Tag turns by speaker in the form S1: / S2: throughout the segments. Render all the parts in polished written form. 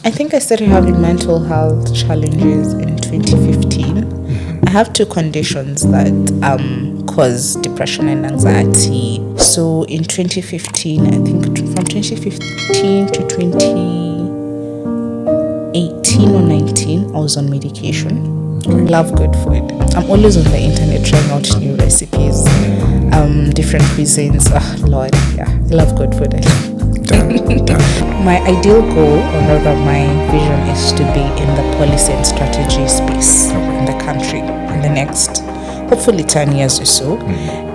S1: I think I started having mental health challenges in 2015. I have two conditions that cause depression and anxiety. So in 2015, I think from 2015 to 2018 or 19, I was on medication. Love good food. I'm always on the internet trying out new recipes, different cuisines. Oh, Lord, yeah, I love good food. My ideal goal, or rather my vision, is to be in the policy and strategy space in the country in the next, hopefully 10 years or so.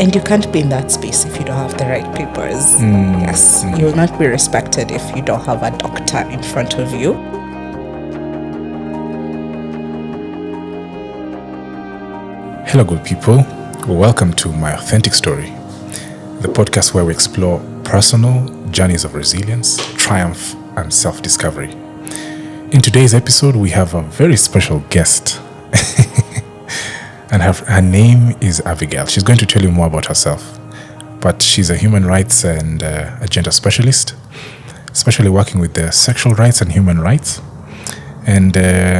S1: And you can't be in that space if you don't have the right papers. Yes, you will not be respected if you don't have a doctor in front of you.
S2: Hello, good people. Welcome to My Authentic Story, the podcast where we explore personal journeys of resilience, triumph, and self-discovery. In today's episode, we have a very special guest, and her name is Abigail. She's going to tell you more about herself, but she's a human rights and a gender specialist, especially working with the sexual rights and human rights. And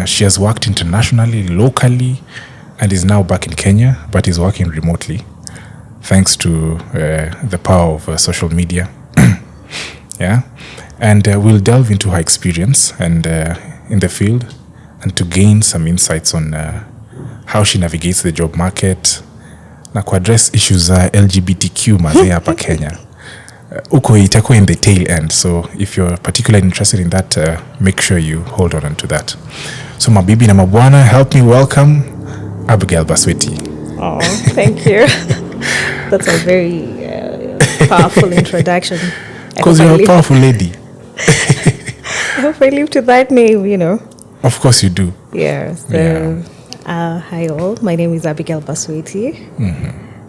S2: she has worked internationally, locally, and is now back in Kenya, but is working remotely, thanks to the power of social media. Yeah, and we'll delve into her experience and in the field, and to gain some insights on how she navigates the job market, na kuaddress issues za LGBTQ mazee hapa Kenya. Uko itakuwa in the tail end, so if you're particularly interested in that, make sure you hold on to that. So mabibi na mabwana, help me welcome Abigael Basweti.
S3: Oh, thank you. That's a very powerful introduction.
S2: Because you're a powerful lady.
S3: I hope I live to that name, you know.
S2: Of course you do.
S3: Yeah. So, hi all. My name is Abigael Basweti.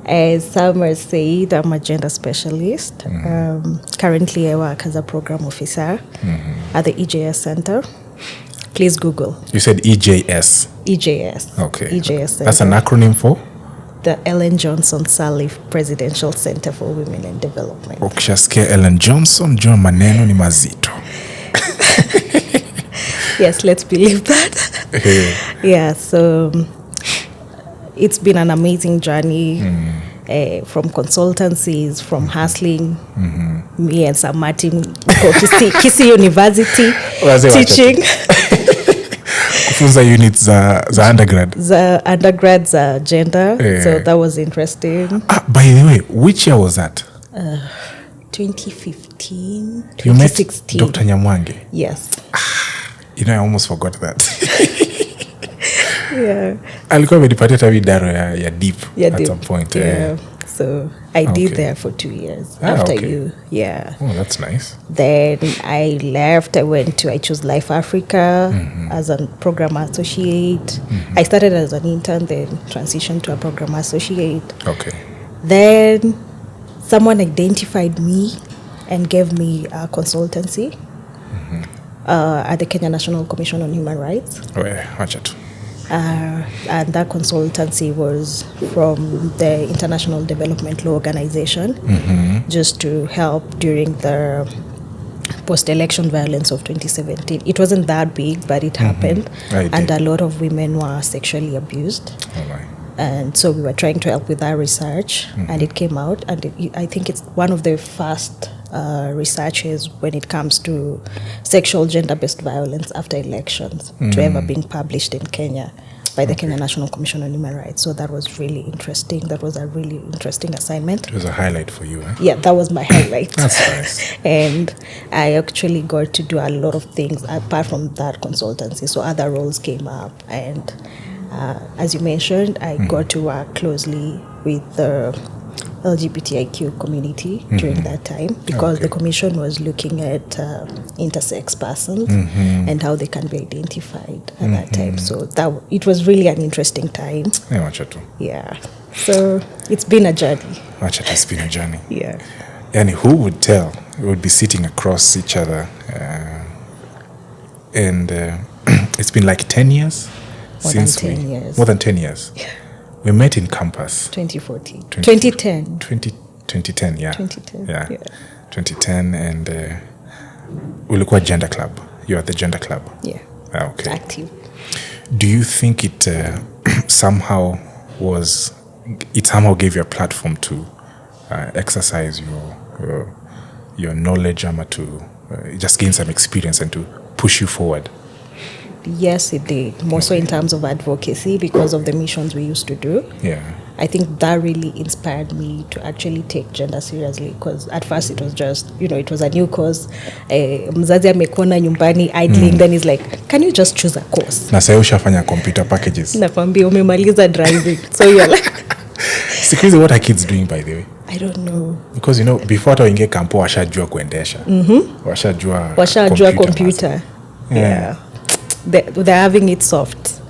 S3: As Summer said, I'm a gender specialist. Currently, I work as a program officer at the EJS Center. Please Google.
S2: You said EJS.
S3: EJS.
S2: Okay.
S3: EJS Center.
S2: That's an acronym for?
S3: The Ellen Johnson Sirleaf Presidential Center for Women and Development.
S2: Ukishasikia Ellen Johnson, jua maneno ni mazito.
S3: Yes, let's believe that. Yeah, so it's been an amazing journey from consultancies, from hustling. Me and Sam Martin go to Kisi University teaching.
S2: Kufunza units za undergrad.
S3: The undergrads are gender, so that was interesting.
S2: By the way, which year was that?
S3: 2015, 2016.
S2: You met Dr. Nyamwange?
S3: Yes.
S2: You know, I almost forgot that.
S3: Yeah.
S2: Alikuwa amenipatia tawi daro ya deep at some point.
S3: Yeah. So I did there for 2 years after you. Yeah.
S2: Oh, that's nice.
S3: Then I left. I chose Life Africa as a program associate. I started as an intern, then transitioned to a program associate.
S2: Okay.
S3: Then someone identified me and gave me a consultancy at the Kenya National Commission on Human Rights.
S2: Oh, yeah. Watch it.
S3: And that consultancy was from the International Development Law Organization, just to help during the post-election violence of 2017. It wasn't that big, but it happened, and a lot of women were sexually abused.
S2: All right.
S3: And so we were trying to help with that research, and it came out, and I think it's one of the first researches when it comes to sexual gender-based violence after elections to ever being published in Kenya by the Kenya National Commission on Human Rights. So that was really interesting. That was a really interesting assignment.
S2: It was a highlight for you, eh?
S3: Yeah, that was my highlight.
S2: That's nice.
S3: And I actually got to do a lot of things apart from that consultancy. So other roles came up, and as you mentioned, I got to work closely with the LGBTIQ community during that time, because the commission was looking at intersex persons and how they can be identified at that time. So it was really an interesting time. Yeah. So it's been a journey.
S2: It's been a journey.
S3: Yeah.
S2: And who would tell? We would be sitting across each other, and it's been like 10 years.
S3: More than 10 years.
S2: More than 10 years.
S3: Yeah.
S2: We met in campus.
S3: 2014. 2010.
S2: 2010, yeah.
S3: 2010.
S2: Yeah. 2010, and ulikuwa gender club. You're at the gender club?
S3: Yeah.
S2: Okay.
S3: Active.
S2: Do you think it somehow gave you a platform to exercise your knowledge, to just gain some experience and to push you forward?
S3: Yes, it did. More so in terms of advocacy, because of the missions we used to do.
S2: Yeah.
S3: I think that really inspired me to actually take gender seriously, because at first it was just, it was a new course. Mzazi amekuona nyumbani idling, then he's like, can you just choose a course?
S2: Na sasa ushafanya computer packages.
S3: Nakwambia umemaliza driving. So you're like...
S2: Secretly, what are kids doing, by the way?
S3: I don't know.
S2: Because, before hata inge kampo washajua kuendesha.
S3: Washajua computer. Yeah. They're having it soft.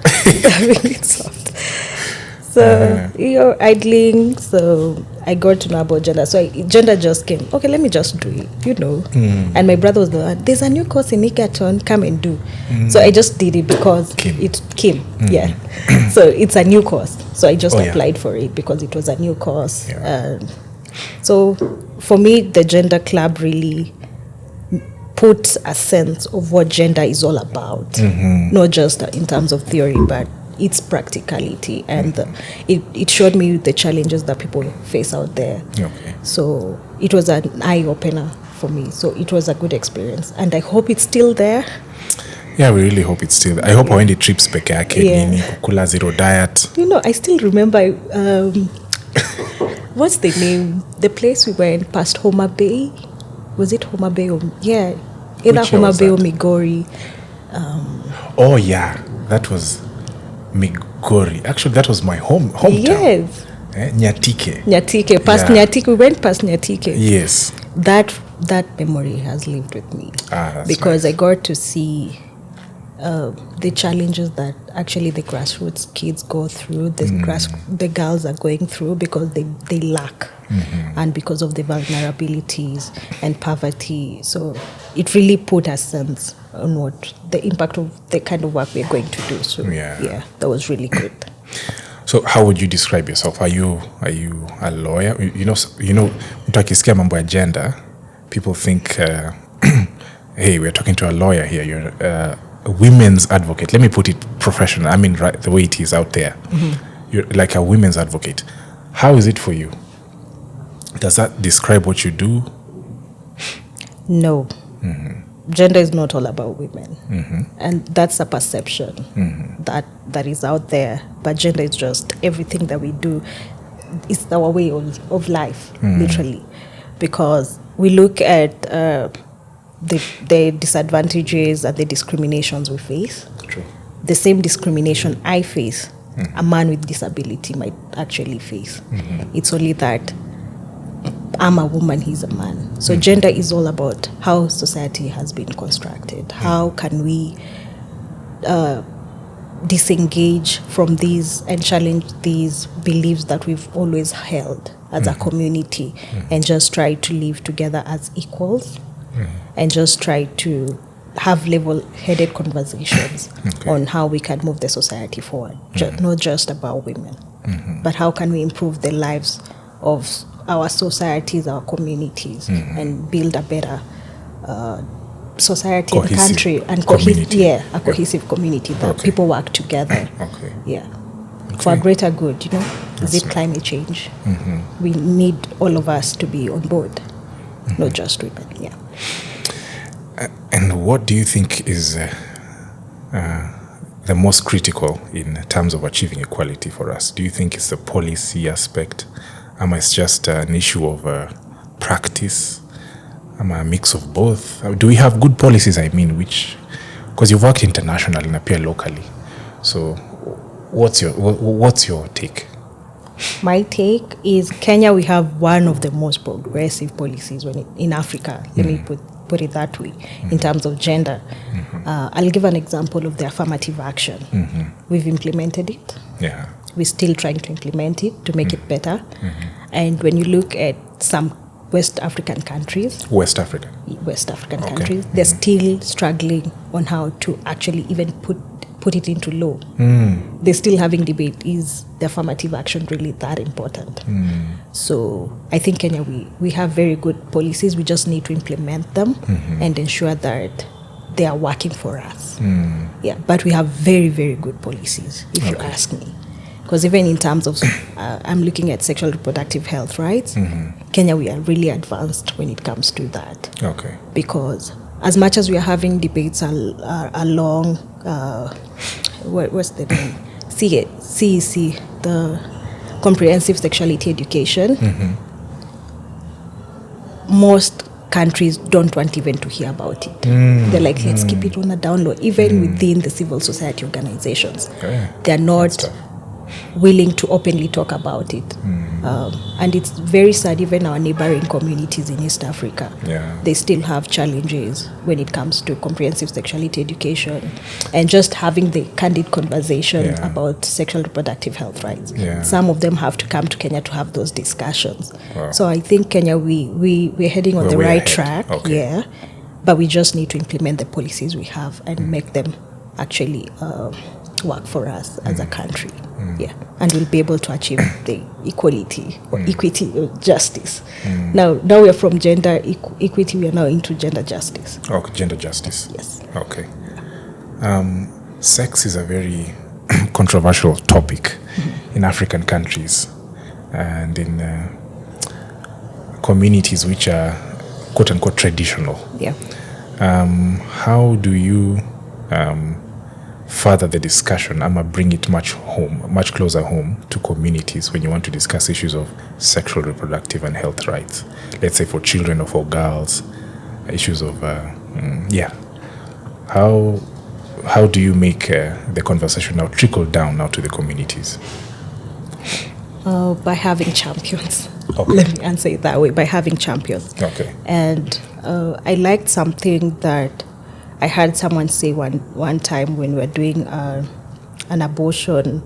S3: So you're idling. So I got to know about gender. So gender just came. Okay, let me just do it, And my brother was there's a new course in Ikaton, come and do. So I just did it because it came. Yeah. So it's a new course. So I just applied for it because it was a new course.
S2: Yeah.
S3: So for me, the gender club really put a sense of what gender is all about, not just in terms of theory, but its practicality, and it showed me the challenges that people face out there.
S2: Okay.
S3: So it was an eye-opener for me. So it was a good experience, and I hope it's still there.
S2: Yeah, we really hope it's still there. I hope when the trips peke yake, kukula zero diet.
S3: I still remember, what's the name? The place we went past Homa Bay. Was it Homa Bay? Yeah. Either Homa Bay or Migori.
S2: Oh, yeah. That was Migori. Actually, that was my hometown.
S3: Yes.
S2: Nyatike.
S3: Past Nyatike. We went past Nyatike.
S2: Yes.
S3: That memory has lived with me.
S2: That's
S3: because
S2: nice.
S3: I got to see the challenges that actually the grassroots kids go through, the girls are going through, because they lack, and because of the vulnerabilities and poverty. So it really put a sense on what the impact of the kind of work we're going to do. So yeah, that was really good.
S2: So how would you describe yourself? Are you a lawyer? Mtu akisikia mambo ya gender, people think, hey, we're talking to a lawyer here. You're a women's advocate. Let me put it professional. I mean, right, the way it is out there. You're like a women's advocate. How is it for you? Does that describe what you do?
S3: No. Gender is not all about women. And that's a perception that is out there. But gender is just everything that we do. It's our way of life, literally. Because we look at the disadvantages and the discriminations we face.
S2: True.
S3: The same discrimination I face, a man with disability might actually face. It's only that I'm a woman, he's a man. So gender is all about how society has been constructed. How can we disengage from these and challenge these beliefs that we've always held as a community, and just try to live together as equals, and just try to have level-headed conversations on how we can move the society forward. Not just about women, but how can we improve the lives of our societies, our communities, and build a better society and country, and cohesive community that people work together. For a greater good, Is it climate change? We need all of us to be on board, not just women.
S2: And what do you think is the most critical in terms of achieving equality for us? Do you think it's the policy aspect? It's just an issue of practice? A mix of both? Do we have good policies, because you've worked internationally and appear locally. So what's your take?
S3: My take is Kenya, we have one of the most progressive policies in Africa. Let me put it that way, in terms of gender. I'll give an example of the affirmative action. We've implemented it.
S2: Yeah.
S3: We're still trying to implement it to make it better. And when you look at some West African countries, countries, they're still struggling on how to actually even put it into law. They're still having debate, is the affirmative action really that important? So I think Kenya, we have very good policies. We just need to implement them and ensure that they are working for us. Yeah, but we have very, very good policies, if you ask me. Because even in terms of, I'm looking at sexual reproductive health rights, Kenya, we are really advanced when it comes to that.
S2: Okay.
S3: Because as much as we are having debates along, what's the name? CEC, the Comprehensive Sexuality Education, most countries don't want even to hear about it. They're like, let's keep it on a down low. Even within the civil society organizations, they're not willing to openly talk about it. And it's very sad, even our neighboring communities in East Africa, they still have challenges when it comes to comprehensive sexuality education and just having the candid conversation about sexual reproductive health rights. Some of them have to come to Kenya to have those discussions. So I think Kenya, we're heading on the right track, but we just need to implement the policies we have and make them actually work for us as a country. And we'll be able to achieve the equality or equity or justice. Now we are from gender equity, we are now into gender justice.
S2: Okay, gender justice.
S3: Yes.
S2: Okay. Sex is a very controversial topic in African countries and in communities which are quote unquote traditional. How do you further the discussion, bring it much closer home to communities when you want to discuss issues of sexual, reproductive, and health rights? Let's say for children or for girls, issues of How do you make the conversation now trickle down now to the communities?
S3: By having champions. Let me answer it that way. By having champions.
S2: Okay.
S3: And I liked something that I heard someone say one time when we were doing an abortion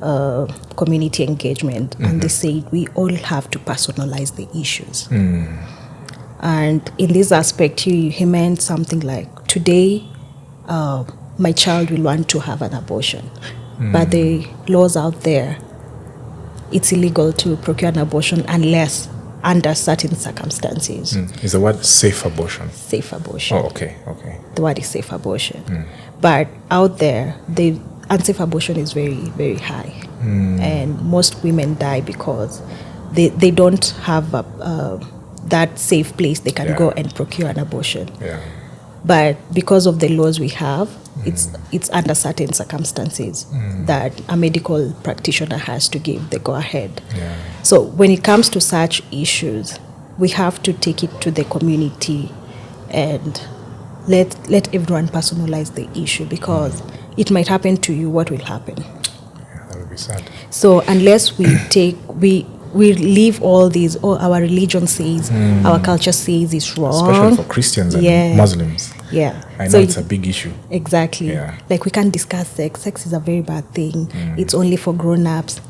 S3: community engagement, and they said we all have to personalize the issues. And in this aspect, he meant something like, today, my child will want to have an abortion, but the laws out there, it's illegal to procure an abortion unless under certain circumstances.
S2: Is the word safe abortion?
S3: Safe abortion.
S2: Oh, okay.
S3: The word is safe abortion. But out there, the unsafe abortion is very, very high. And most women die because they don't have that safe place they can go and procure an abortion. But because of the laws we have, it's under certain circumstances that a medical practitioner has to give the go-ahead. So when it comes to such issues, we have to take it to the community and let everyone personalize the issue, because it might happen to you. What will happen?
S2: That would be sad.
S3: So unless we leave all these, our religion says, our culture says it's wrong.
S2: Especially for Christians and Muslims. I know it's a big issue.
S3: Exactly. Like, we can't discuss sex. Sex is a very bad thing. It's only for grown-ups.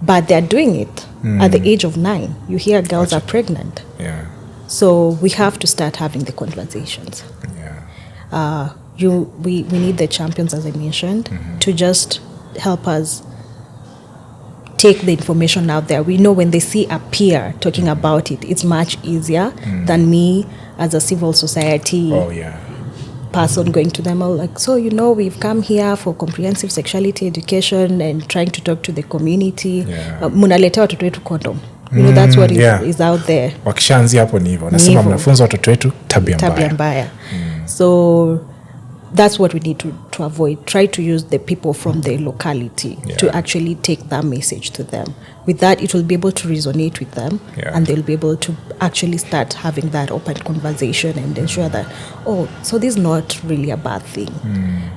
S3: But they're doing it at the age of 9. You hear girls are pregnant. So we have to start having the conversations. We need the champions, as I mentioned, to just help us take the information out there. We know when they see a peer talking about it, it's much easier than me as a civil society person going to them all like, so we've come here for comprehensive sexuality education and trying to talk to the community. Munaletea watoto wetu condom. That's what is out there.
S2: Wakishaanzia hapo ni hivyo. Nasema mnafunza watoto wetu tabia mbaya.
S3: So that's what we need to avoid. Try to use the people from the locality to actually take that message to them. With that, it will be able to resonate with them, and they'll be able to actually start having that open conversation and ensure that, so this is not really a bad thing,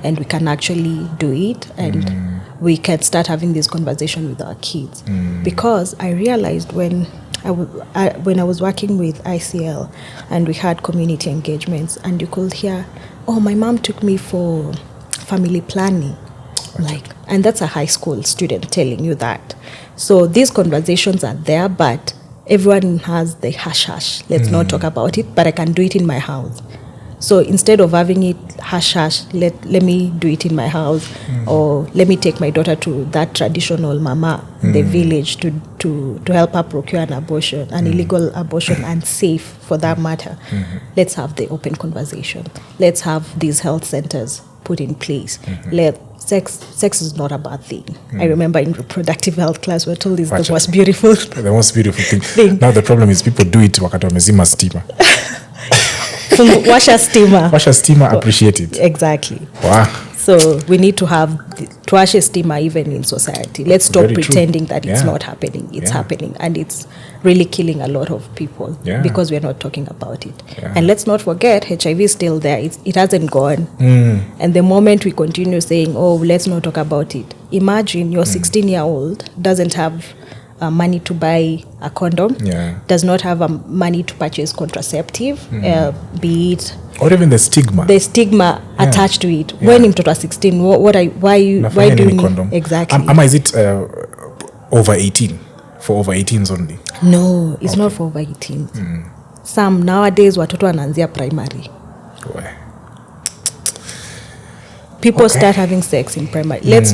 S3: and we can actually do it, and we can start having this conversation with our kids. Because I realized when I was working with ICL and we had community engagements, and you could hear, my mom took me for family planning. And that's a high school student telling you that. So these conversations are there, but everyone has the hush. Let's not talk about it, but I can do it in my house. So instead of having it hush, let me do it in my house, or let me take my daughter to that traditional mama in the village to help her procure an abortion, an illegal abortion, and safe for that matter. Let's have the open conversation. Let's have these health centers put in place. Sex is not a bad thing. I remember in reproductive health class, we're told it's the most beautiful
S2: the most beautiful thing. Now the problem is people do it wakati wamezima stima.
S3: Washa steamer,
S2: appreciate it.
S3: Exactly.
S2: Wow.
S3: So we need to have to wash a steamer even in society. Let's stop
S2: Very
S3: pretending
S2: true.
S3: that it's not happening. It's happening, and it's really killing a lot of people because we're not talking about it. And let's not forget, HIV is still there. It hasn't gone. And the moment we continue saying, oh, let's not talk about it, imagine your 16-year-old doesn't have money to buy a condom, does not have money to purchase contraceptive, be it
S2: or even the stigma
S3: attached to it. When mtoto wa 16, why do you need
S2: condom?
S3: Exactly.
S2: Is it over 18? For over 18s only?
S3: No, it's not for over 18s. Some nowadays watoto wanaanzia primary. People start having sex in primary. Let's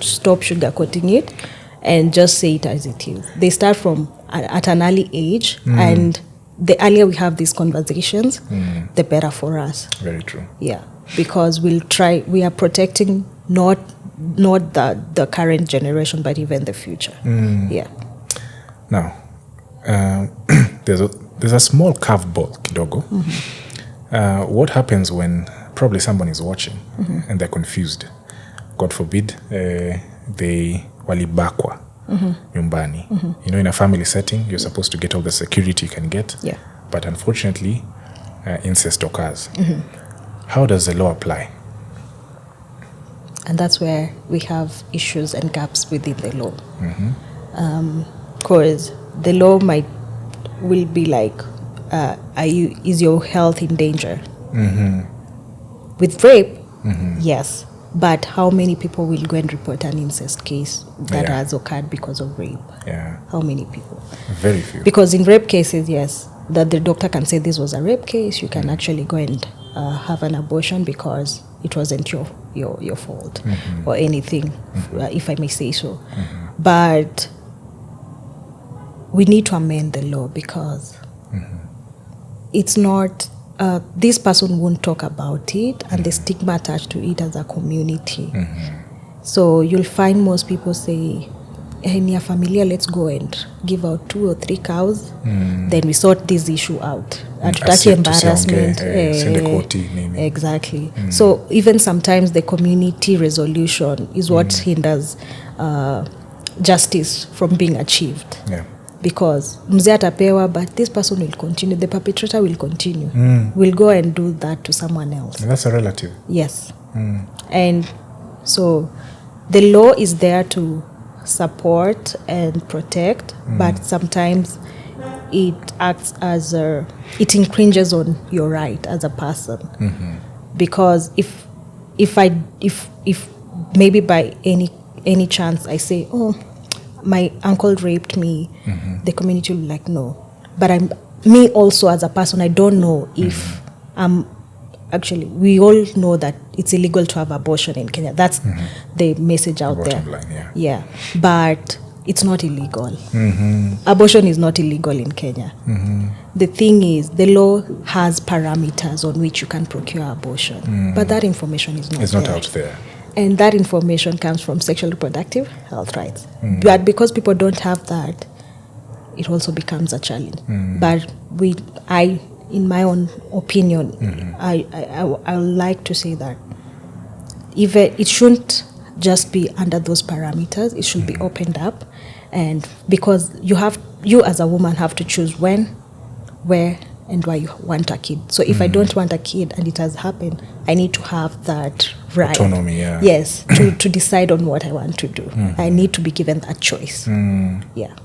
S3: stop sugarcoating it and just say it as it is. They start from at an early age, and the earlier we have these conversations, the better for us.
S2: Very true.
S3: Yeah, because we are protecting not the current generation, but even the future. Yeah.
S2: Now, there's a small curveball, kidogo. What happens when probably someone is watching and they're confused? God forbid, they walibakwa nyumbani. You know, in a family setting, you're supposed to get all the security you can get.
S3: Yeah.
S2: But unfortunately, incest occurs. How does the law apply?
S3: And that's where we have issues and gaps within the law. Because the law will be like, is your health in danger? With rape, yes. But how many people will go and report an incest case that has occurred because of rape? How many people?
S2: Very few.
S3: Because in rape cases, yes, that the doctor can say this was a rape case. You can actually go and have an abortion because it wasn't your fault or anything, if I may say so. But we need to amend the law because it's not, this person won't talk about it, and the stigma attached to it as a community. So you'll find most people say, in your familia, let's go and give out 2 or 3 cows. Then we sort this issue out. Hatutaki embarrassment. Exactly. So even sometimes the community resolution is what hinders justice from being achieved. Because mzee atapewa, but this person will continue. The perpetrator will continue. Will go and do that to someone else.
S2: And that's a relative.
S3: Yes. And so the law is there to support and protect, but sometimes it acts as it infringes on your right as a person. Because if maybe by any chance I say, oh, my uncle raped me, the community will be like, no. But me also as a person, I don't know if actually, we all know that it's illegal to have abortion in Kenya. That's the message out there.
S2: Line,
S3: yeah. But it's not illegal. Abortion is not illegal in Kenya. The thing is, the law has parameters on which you can procure abortion. But that information is not there.
S2: Not out there.
S3: And that information comes from sexual reproductive health rights. But because people don't have that, it also becomes a challenge. But in my own opinion, I would like to say that even it shouldn't just be under those parameters. It should be opened up, and because you as a woman have to choose when, where, and why you want a kid. So if I don't want a kid and it has happened, I need to have that right.
S2: Autonomy, yeah.
S3: Yes, to decide on what I want to do. I need to be given that choice. Yeah.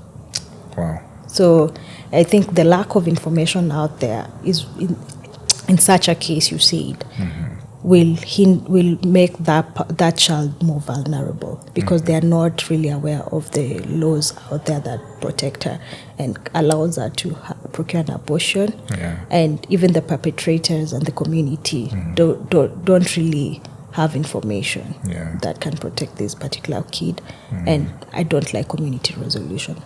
S2: Wow.
S3: So I think the lack of information out there is, in such a case, you see it. will make that child more vulnerable because they are not really aware of the laws out there that protect her and allows her to procure an abortion. And even the perpetrators and the community don't really have information that can protect this particular kid. And I don't like community resolution,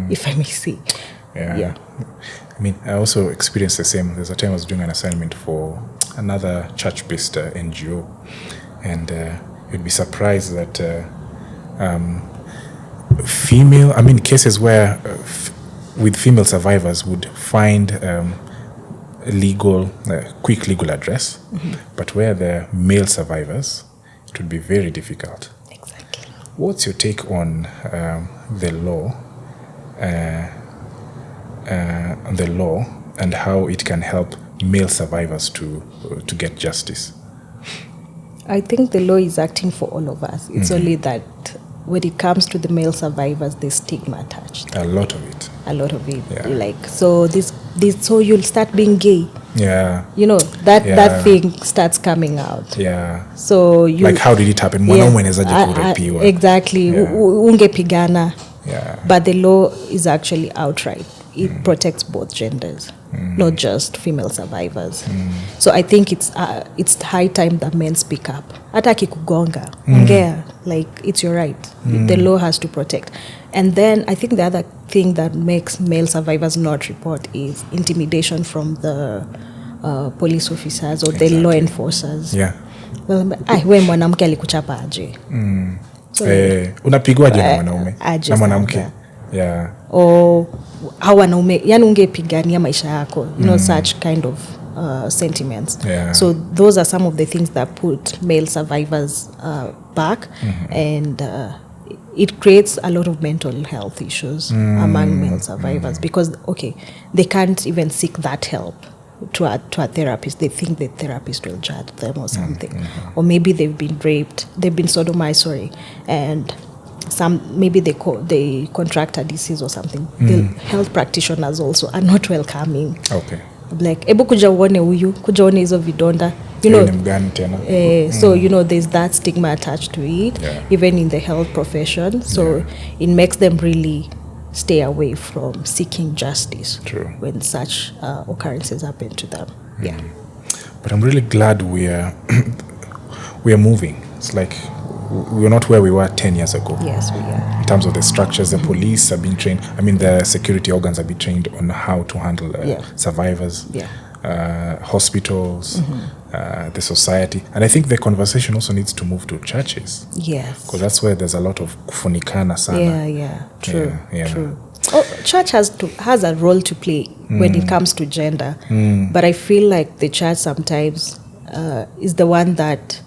S3: if I may say.
S2: I mean, I also experienced the same. There's a time I was doing an assignment for another church-based NGO, and you'd be surprised that cases where with female survivors would find quick legal address, but where the male survivors, it would be very difficult.
S3: Exactly.
S2: What's your take on the law and how it can help male survivors to get justice?
S3: I think the law is acting for all of us. It's only that when it comes to the male survivors, there's stigma attached.
S2: A lot of it.
S3: Yeah. Like, so so you'll start being gay.
S2: Yeah.
S3: You know, that thing starts coming out.
S2: Yeah.
S3: So you,
S2: like, how did it happen?
S3: Exactly. Ungepigana.
S2: Yeah.
S3: But the law is actually outright. It protects both genders, not just female survivors. So I think it's high time that men speak up. Hata kikugonga, ongea, like, it's your right. The law has to protect. And then I think the other thing that makes male survivors not report is intimidation from the police officers or the law enforcers.
S2: Yeah.
S3: We mwanamke alikuchapa aje.
S2: Unapigwaje na mwanaume? Na mwanamke. Yeah.
S3: Or how wanaume, yani ungepigania maisha yako, you know, such kind of sentiments.
S2: Yeah.
S3: So those are some of the things that put male survivors back, and it creates a lot of mental health issues among male survivors because, they can't even seek that help to a therapist. They think the therapist will judge them or something. Or maybe they've been raped, they've been sodomized, and maybe they contract a disease or something. The health practitioners also are not welcoming.
S2: Okay.
S3: Like, ebu kuja uone hizo vidonda. You know, so, you know, there's that stigma attached to it, even in the health profession. So it makes them really stay away from seeking justice.
S2: True.
S3: When such occurrences happen to them. Yeah.
S2: But I'm really glad we are moving. It's like we're not where we were 10 years ago.
S3: Yes, we are.
S2: In terms of the structures, the police are being trained. I mean, the security organs are being trained on how to handle survivors.
S3: Yeah.
S2: Hospitals, the society. And I think the conversation also needs to move to churches.
S3: Yes.
S2: Because that's where there's a lot of kufunikana sana.
S3: Yeah. True.
S2: Yeah.
S3: True. Church has a role to play when it comes to gender. But I feel like the church sometimes is the one that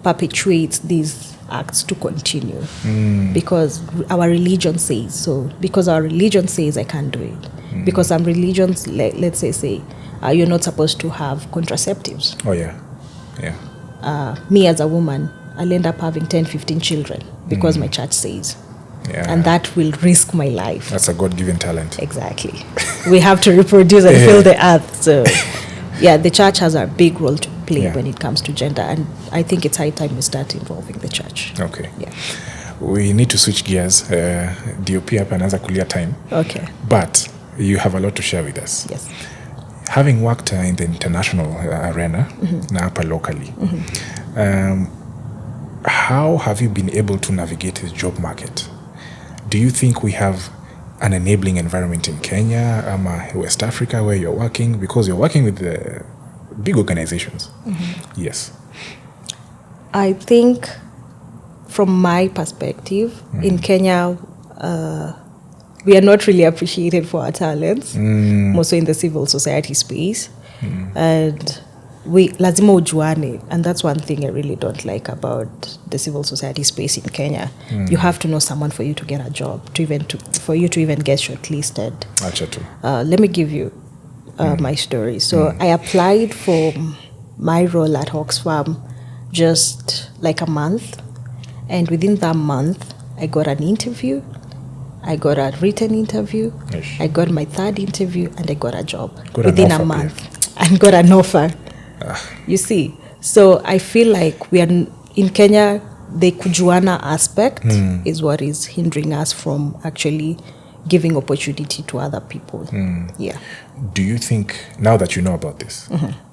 S3: perpetuates these acts to continue because our religion says so. Because our religion says I can't do it. Because some religions, let's say you're not supposed to have contraceptives.
S2: Oh yeah.
S3: Me as a woman, I'll end up having 10-15 children because my church says.
S2: Yeah.
S3: And that will risk my life.
S2: That's a God-given talent.
S3: Exactly. We have to reproduce and fill the earth. So the church has a big role to play when it comes to gender, and I think it's high time we start involving the church.
S2: Okay.
S3: Yeah.
S2: We need to switch gears. DOP hapa anaanza kulia time.
S3: Okay.
S2: But you have a lot to share with us.
S3: Yes.
S2: Having worked in the international arena, na hapa locally, how have you been able to navigate the job market? Do you think we have an enabling environment in Kenya, West Africa, where you're working? Because you're working with the big organizations. Yes.
S3: I think from my perspective, in Kenya, we are not really appreciated for our talents, mostly in the civil society space. And we lazima ujuane, and that's one thing I really don't like about the civil society space in Kenya. You have to know someone for you to get a job, for you to even get shortlisted. Let me give you my story. So I applied for my role at Oxfam just like a month, and within that month I got an interview, I got a written interview, I got my third interview, and I got a job within a month and got an offer. You see, So I feel like we are in Kenya, the kujuana aspect is what is hindering us from actually giving opportunity to other people. Yeah.
S2: Do you think, now that you know about this,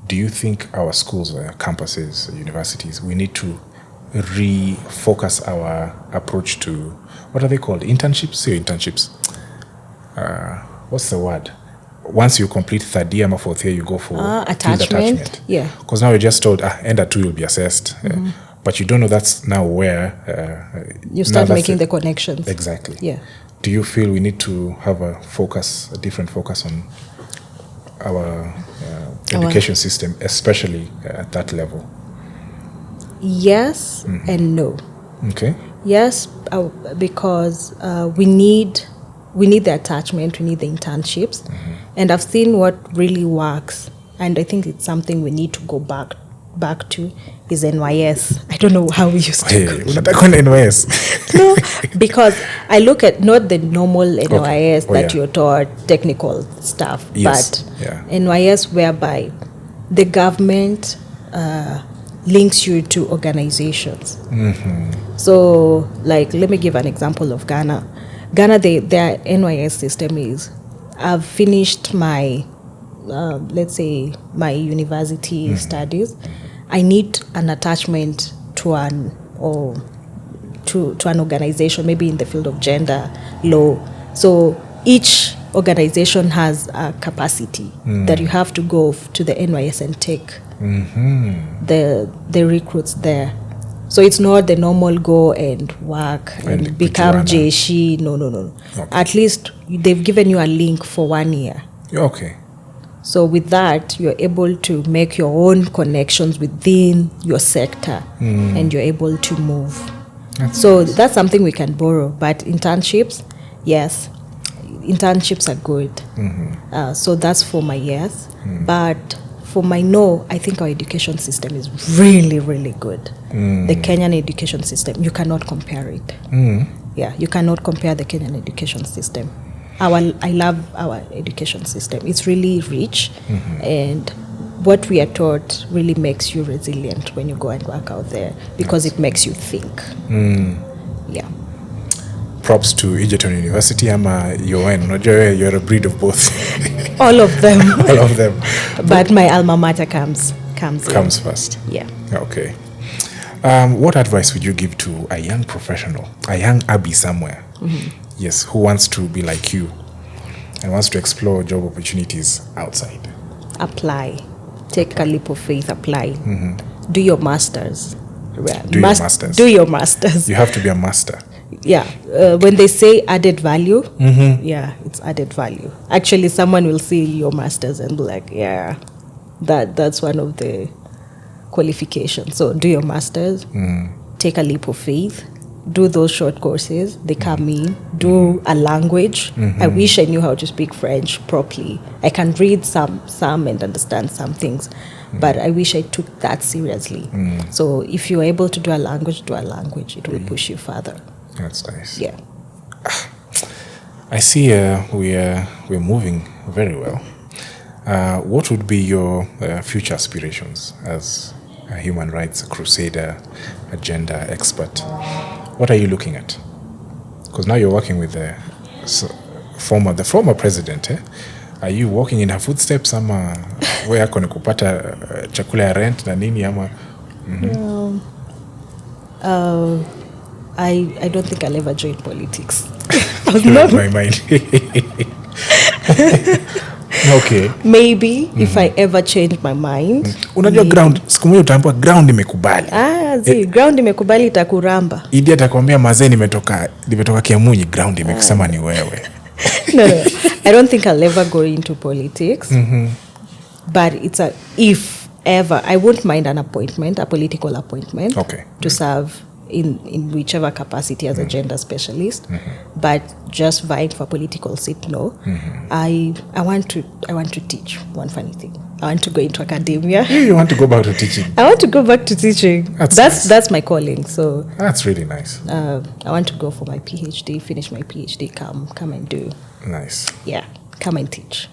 S2: do you think our schools, campuses, universities, we need to refocus our approach to, what are they called? Internships? Internships. What's the word? Once you complete third year or fourth year, you go for
S3: attachment. Yeah.
S2: Because now you're just told, end at 2, you'll be assessed. But you don't know that's now where
S3: you start making the connections.
S2: Exactly.
S3: Yeah.
S2: Do you feel we need to have a different focus on our education system, especially at that level?
S3: Yes and no.
S2: Okay.
S3: Yes, because we need the attachment, we need the internships, and I've seen what really works, and I think it's something we need to go back to is NYS. I don't know how we used to go.
S2: NYS.
S3: No, because I look at not the normal NYS that you're taught technical stuff, but NYS whereby the government links you to organizations. So, like, let me give an example of Ghana. Ghana, their NYS system is, I've finished my, let's say, my university studies. I need an attachment to an organization, maybe in the field of gender law. So each organization has a capacity that you have to go to the NYS and take the recruits there. So it's not the normal go and work and become JSHI. No. Okay. At least they've given you a link for 1 year.
S2: Okay.
S3: So with that, you're able to make your own connections within your sector and you're able to move. That's something we can borrow. But internships, yes, internships are good. So that's for my yes. But for my no, I think our education system is really, really good. The Kenyan education system, you cannot compare it. Yeah, you cannot compare the Kenyan education system. I love our education system. It's really rich, and what we are taught really makes you resilient when you go and work out there, because it makes you think. Yeah.
S2: Props to Egerton University. You're a breed of both.
S3: All of them.
S2: All of them.
S3: But my alma mater comes
S2: first.
S3: Yeah.
S2: Okay. What advice would you give to a young professional, a young Abby somewhere? Yes, who wants to be like you and wants to explore job opportunities outside?
S3: Apply. Take a leap of faith. Apply. Do your masters.
S2: Do your masters. You have to be a master.
S3: Yeah. When they say added value, it's added value. Actually, someone will see your masters and be like, yeah, that's one of the qualifications. So do your masters. Take a leap of faith. Do those short courses. They come in. Do a language. I wish I knew how to speak French properly. I can read some and understand some things, but I wish I took that seriously. So if you're able to do a language. It will push you further.
S2: That's nice.
S3: Yeah.
S2: I see we're moving very well. What would be your future aspirations as a human rights crusader, a gender expert? What are you looking at? Because now you're working with the former president. Are you walking in her footsteps? Ama where kone kupata chakula ya rent na nini ama?
S3: I don't think I'll ever join politics.
S2: Not my mind. Okay.
S3: Maybe if I ever change my mind.
S2: Unajua ground, siku moja utaambiwa ground imekubali.
S3: Ground imekubali itakuramba.
S2: Idi atakwambia mazee nimetoka Kiamunyi, ground imekusema ni wewe.
S3: No. I don't think I'll ever go into politics. But if ever, I won't mind a political appointment. To serve in whichever capacity as a gender specialist, but just vying for political seat, no. I want to teach. One funny thing, I want to go into academia.
S2: You want to go back to teaching?
S3: I want to go back to teaching. That's my calling. So
S2: that's really nice.
S3: I want to go for my PhD, finish my PhD, come and do.
S2: Nice.
S3: Yeah, come and teach.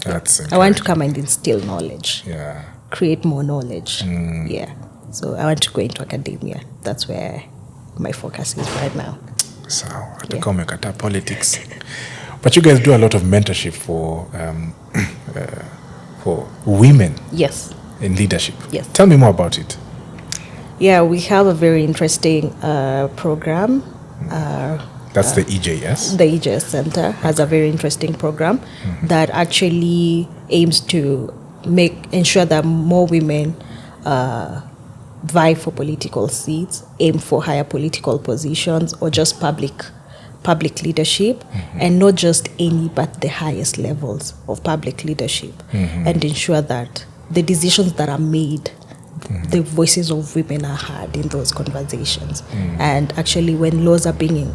S2: That's
S3: I want to come and instill knowledge.
S2: Yeah.
S3: Create more knowledge. Yeah. So I want to go into academia. That's where my focus is right now.
S2: So, yeah. Politics. But you guys do a lot of mentorship for women.
S3: Yes.
S2: In leadership.
S3: Yes.
S2: Tell me more about it.
S3: Yeah, we have a very interesting program.
S2: That's the EJS?
S3: The EJS Center has a very interesting program that actually aims to ensure that more women vie for political seats, aim for higher political positions, or just public leadership, and not just any, but the highest levels of public leadership, and ensure that the decisions that are made, the voices of women are heard in those conversations. And actually, when laws are being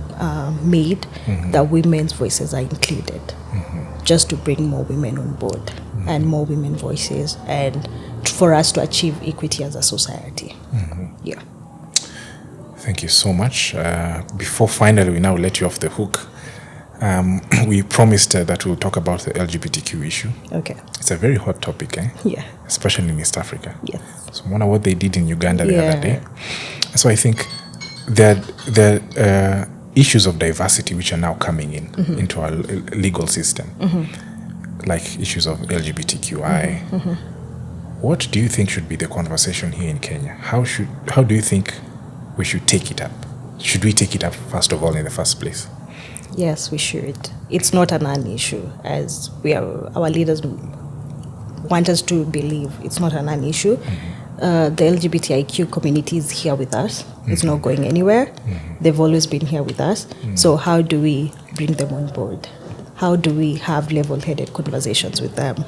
S3: made, that women's voices are included, just to bring more women on board and more women voices, and for us to achieve equity as a society. Yeah.
S2: Thank you so much. Before finally we now let you off the hook, we promised that we'll talk about the LGBTQ issue.
S3: Okay.
S2: It's a very hot topic,
S3: Yeah.
S2: especially in East Africa.
S3: Yes.
S2: So I wonder what they did in Uganda the other day. So I think the issues of diversity which are now coming into our legal system, like issues of LGBTQI. What do you think should be the conversation here in Kenya? How do you think we should take it up? Should we take it up first of all in the first place?
S3: Yes, we should. It's not a non-issue, as our leaders want us to believe. It's not a non-issue. The LGBTIQ community is here with us. It's not going anywhere. They've always been here with us. So how do we bring them on board? How do we have level-headed conversations with them,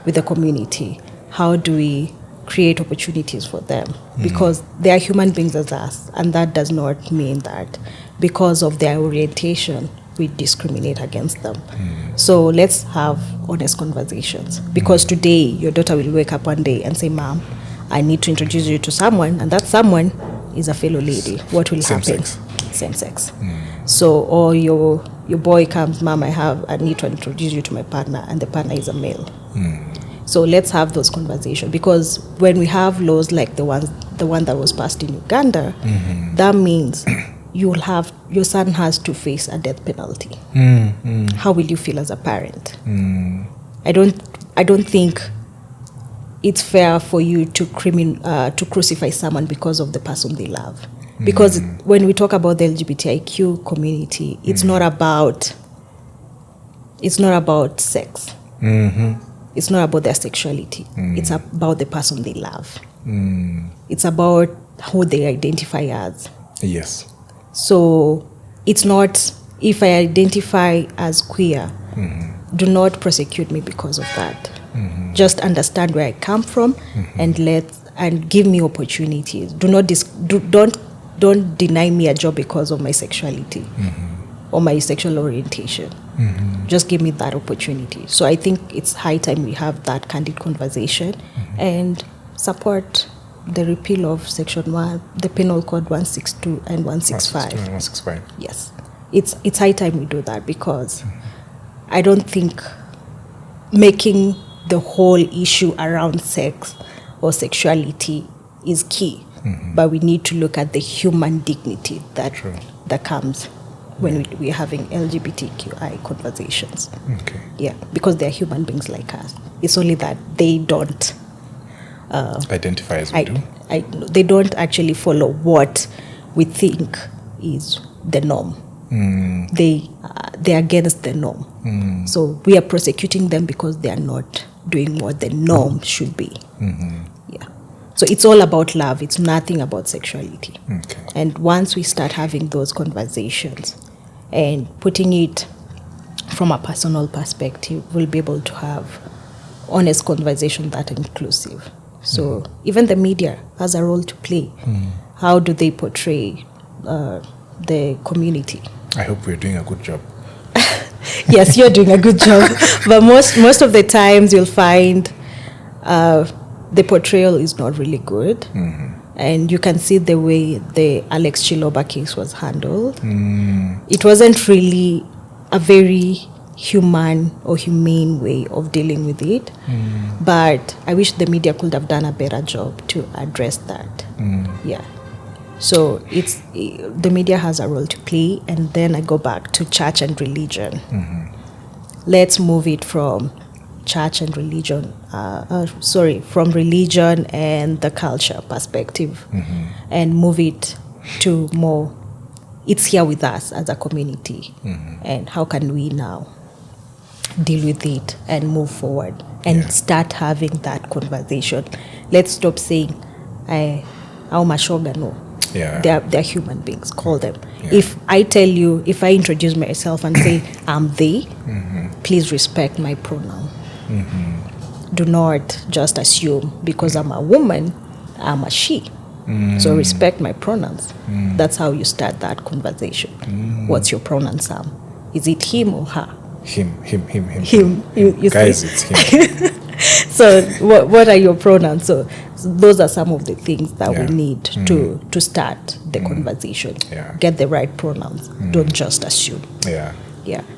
S3: with the community? How do we create opportunities for them? Because they are human beings as us, and that does not mean that because of their orientation, we discriminate against them. So let's have honest conversations. Because today, your daughter will wake up one day and say, "Mom, I need to introduce you to someone," and that someone is a fellow lady. What will happen? Same sex. So, or your boy comes, "Mom, I need to introduce you to my partner," and the partner is a male. So let's have those conversations, because when we have laws like the one that was passed in Uganda, that means your son has to face a death penalty. How will you feel as a parent? I don't think it's fair for you to crucify someone because of the person they love. Because when we talk about the LGBTIQ community, it's not about sex. It's not about their sexuality. It's about the person they love. It's about who they identify as.
S2: Yes.
S3: So it's not, if I identify as queer, do not prosecute me because of that. Just understand where I come from, and give me opportunities. Don't deny me a job because of my sexuality or my sexual orientation. Just give me that opportunity. So I think it's high time we have that candid conversation and support the repeal of Section 1, the Penal Code 162 and 165.
S2: 165.
S3: Yes. It's high time we do that, because I don't think making the whole issue around sex or sexuality is key. But we need to look at the human dignity that comes when we're having LGBTQI conversations.
S2: Okay.
S3: Yeah, because they're human beings like us. It's only that they don't
S2: identify as we do.
S3: They don't actually follow what we think is the norm. They're against the norm. So we are prosecuting them because they are not doing what the norm should be. Yeah. So it's all about love. It's nothing about sexuality.
S2: Okay.
S3: And once we start having those conversations and putting it from a personal perspective, we'll be able to have honest conversation that are inclusive. So even the media has a role to play. How do they portray the community?
S2: I hope we're doing a good job.
S3: Yes, you're doing a good job. But most of the times you'll find the portrayal is not really good. And you can see the way the Alex Chiloba case was handled. It wasn't really a very human or humane way of dealing with it. But I wish the media could have done a better job to address that. Yeah. So the media has a role to play, and then I go back to church and religion. Let's move it from church and religion, from religion and the culture perspective, and move it to more, it's here with us as a community, and how can we now deal with it and move forward and start having that conversation. Let's stop saying, "Au mashoga," no. They're human beings. Call them. If I introduce myself and say I'm they, please respect my pronoun. Do not just assume because I'm a woman, I'm a she. So respect my pronouns. That's how you start that conversation. What's your pronoun, Sam? Is it him or her?
S2: Him.
S3: You
S2: Guys,
S3: see?
S2: it's him.
S3: So what are your pronouns? So those are some of the things that we need to start the conversation. Get the right pronouns. Don't just assume. Yeah.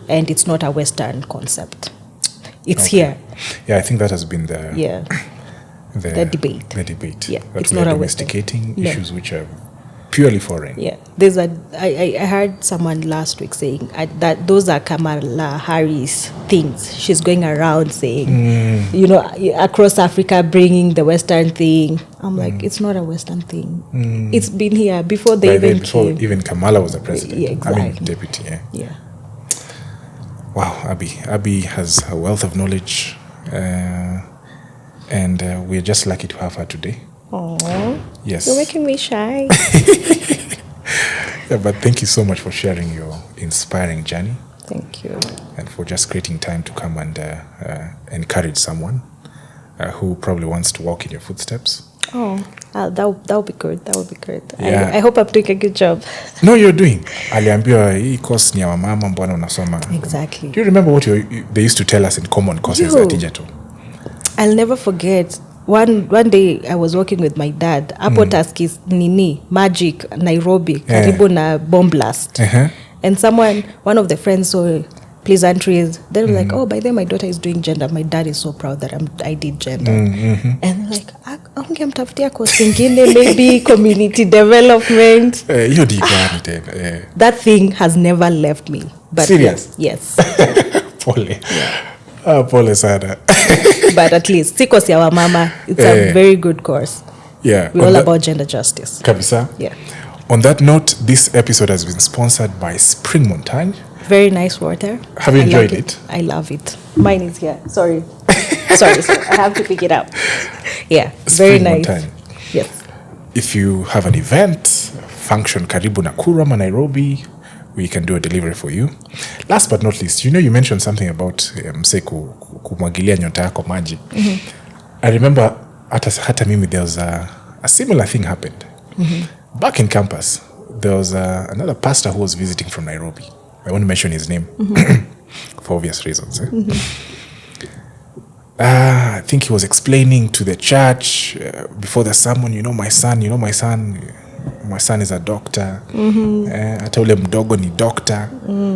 S3: And it's not a Western concept. It's here.
S2: Yeah, I think that has been the
S3: debate.
S2: The debate.
S3: Yeah,
S2: that
S3: it's
S2: we
S3: not
S2: are
S3: a Western.
S2: domesticating issues which are purely foreign.
S3: Yeah, I heard someone last week saying that those are Kamala Harris things. She's going around saying, across Africa, bringing the Western thing. I'm like, it's not a Western thing. It's been here before they came.
S2: Even Kamala was a president.
S3: Yeah, exactly.
S2: I mean, deputy.
S3: Yeah.
S2: Wow, Abby has a wealth of knowledge, and we're just lucky to have her today.
S3: Aww.
S2: Yes.
S3: You're making me shy.
S2: Yeah, but thank you so much for sharing your inspiring journey.
S3: Thank you.
S2: And for just creating time to come and encourage someone who probably wants to walk in your footsteps.
S3: Oh, that would be good. That would be good.
S2: Yeah.
S3: I hope I'm doing a good job.
S2: No, you're doing. Aliambiwa hii course ni ya wamama, mbona unasoma.
S3: Exactly.
S2: Do you remember what they used to tell us in common courses at Tijato?
S3: I'll never forget. One day I was working with my dad. Apo task is nini, magic, Nairobi, karibu na bomb blast. And one of the friends saw pleasantries. They were like, oh, by the way, my daughter is doing gender. My dad is so proud that I did gender. And they're like, ungemtafutia course ingine, maybe community development. That thing has never left me. But
S2: serious?
S3: Yes.
S2: Pole. Yeah. Pole sana.
S3: But at least, si course ya wamama, it's a very good course.
S2: Yeah.
S3: We're all about gender justice.
S2: Kabisa.
S3: Yeah.
S2: On that note, this episode has been sponsored by Spring Montagne.
S3: Very nice water.
S2: Have you enjoyed it?
S3: I love it. Mine is here. Sorry. sorry. I have to pick it up. Yeah. Very
S2: Spring
S3: nice.
S2: Montagne.
S3: Yes.
S2: If you have an event, function karibu Nakuru or Nairobi, we can do a delivery for you. Last but not least, you mentioned something about kumwagilia nyota yako maji. I remember hata mimi there was a similar thing happened. Back in campus, there was another pastor who was visiting from Nairobi. I won't mention his name for obvious reasons. I think he was explaining to the church before the sermon, my son is a doctor. Hata ule mdogo ni doctor.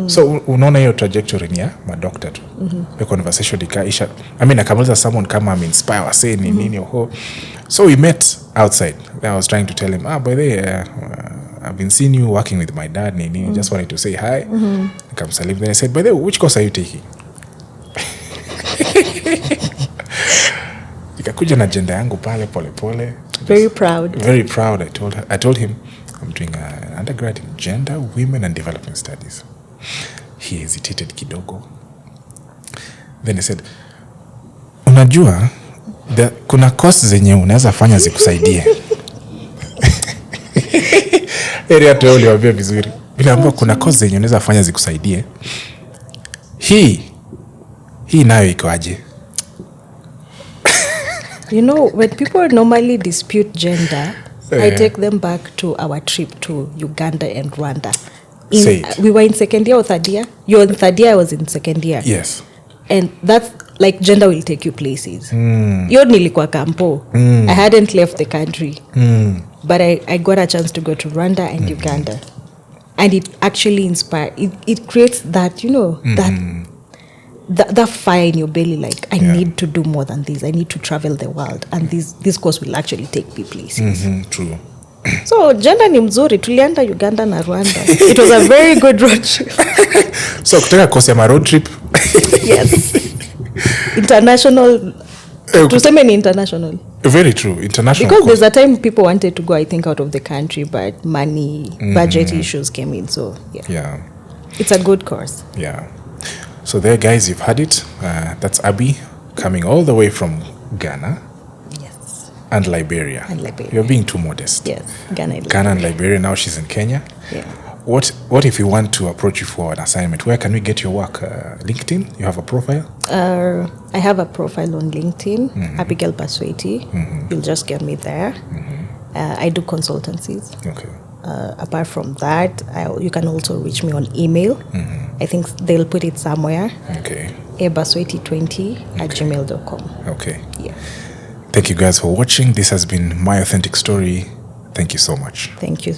S2: So unaona hiyo trajectory ni ya madoctor tu. The conversation ikaisha. Akamaliza someone kama inspire wase nini ho. So we met outside. I was trying to tell him, by the way, I've been seeing you working with my dad nini. Just wanted to say hi. Nikamsalim. Then I said, by the way, which course are you taking? Nikakuja na agenda yangu pale pole.
S3: Very proud.
S2: Very proud. I told him I'm doing an undergrad in gender, women and development studies. He hesitated kidogo. Then he said, unajua kuna course zenye unaweza fanya zikusaidie. Area tu uliwaambia vizuri. Bila ambao kuna course zenye unaweza fanya zikusaidie. Hii nayo iko aje?
S3: When people normally dispute gender, I take them back to our trip to Uganda and Rwanda. We were in second year or third year. You were in third year, I was in second year.
S2: Yes.
S3: And that's like gender will take you places. Yo nilikuwa kampo. I hadn't left the country. But I got a chance to go to Rwanda and Uganda. And it actually inspired. It creates that, that fire in your belly, like, I
S2: Yeah.
S3: need to do more than this. I need to travel the world, and this course will actually take me places.
S2: True.
S3: So jenda ni mzuri, tulienda Uganda na Rwanda. It was a very good road trip.
S2: So kutoka course ya road trip.
S3: Yes. International. Tuseme ni international.
S2: Very true. International.
S3: Because
S2: course.
S3: there's a time people wanted to go, I think, out of the country, but money, budget issues came in. So
S2: Yeah.
S3: It's a good course.
S2: Yeah. So there, guys, you've had it. That's Abby coming all the way from Ghana.
S3: Yes.
S2: And Liberia. You're being too modest.
S3: Yes. Ghana
S2: and Liberia. Now she's in Kenya.
S3: Yeah.
S2: What if we want to approach you for an assignment? Where can we get your work? LinkedIn? You have a profile?
S3: I have a profile on LinkedIn, Abigael Basweti. You'll just get me there. I do consultancies.
S2: Okay.
S3: Apart from that, you can also reach me on email. I think they'll put it somewhere.
S2: Okay.
S3: abasweti20@gmail.com.
S2: Okay.
S3: Yeah.
S2: Thank you guys for watching. This has been My Authentic Story. Thank you so much.
S3: Thank you.